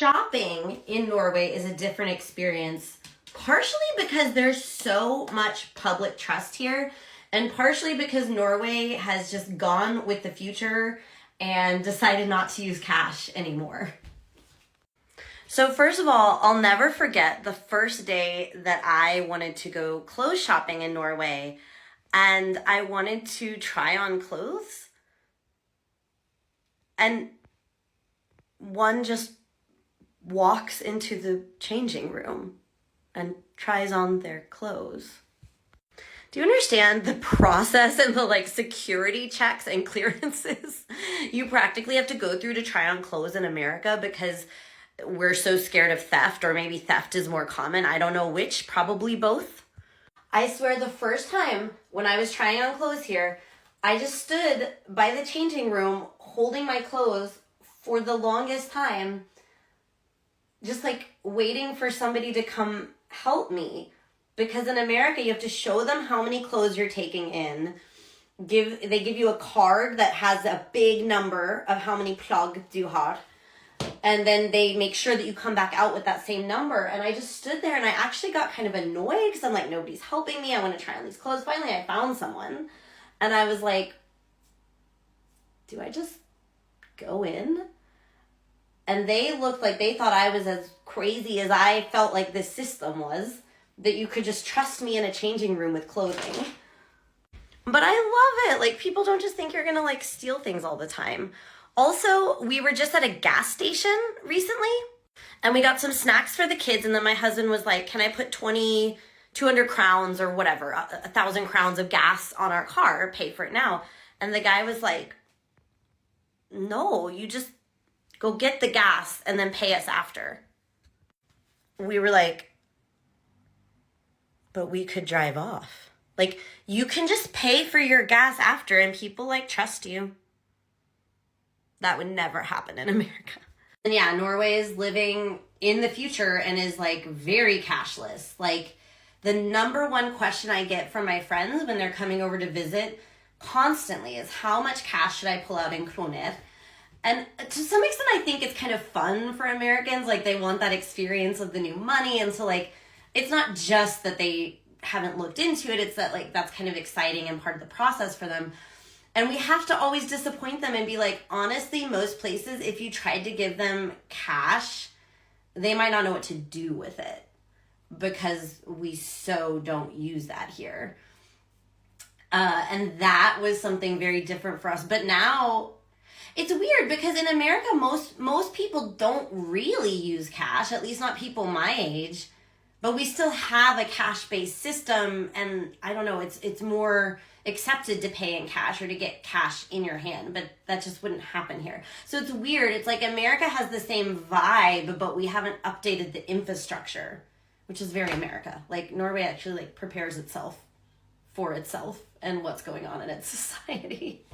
Shopping in Norway is a different experience, partially because there's so much public trust here, and partially because Norway has just gone with the future and decided not to use cash anymore. So first of all, I'll never forget the first day that I wanted to go clothes shopping in Norway, and I wanted to try on clothes. And one just walks into the changing room and tries on their clothes. Do you understand the process and the security checks and clearances you practically have to go through to try on clothes in America because we're so scared of theft, or maybe theft is more common? I don't know which, probably both. I swear the first time when I was trying on clothes here, I just stood by the changing room holding my clothes for the longest time, just waiting for somebody to come help me. Because in America, you have to show them how many clothes you're taking in. They give you a card that has a big number of how many plagg you have. And then they make sure that you come back out with that same number. And I just stood there and I actually got kind of annoyed because I'm like, nobody's helping me. I want to try on these clothes. Finally, I found someone. And I was like, do I just go in? And they looked like they thought I was as crazy as I felt like this system was, that you could just trust me in a changing room with clothing. But I love it. People don't just think you're gonna steal things all the time. Also, we were just at a gas station recently and we got some snacks for the kids, and then my husband was like, can I put 200 crowns or whatever, 1,000 crowns of gas on our car, pay for it now? And the guy was like, no, you just go get the gas and then pay us after. We were like, but we could drive off. You can just pay for your gas after and people trust you. That would never happen in America. And yeah, Norway is living in the future and is very cashless. The number one question I get from my friends when they're coming over to visit constantly is, how much cash should I pull out in kroner? And to some extent, I think it's kind of fun for Americans. They want that experience of the new money. And so it's not just that they haven't looked into it. It's that that's kind of exciting and part of the process for them. And we have to always disappoint them and be honestly, most places, if you tried to give them cash, they might not know what to do with it because we so don't use that here. And that was something very different for us. But now it's weird because in America, most people don't really use cash, at least not people my age, but we still have a cash-based system. And I don't know, it's more accepted to pay in cash or to get cash in your hand, but that just wouldn't happen here. So it's weird. It's America has the same vibe, but we haven't updated the infrastructure, which is very America. Norway actually prepares itself for itself and what's going on in its society.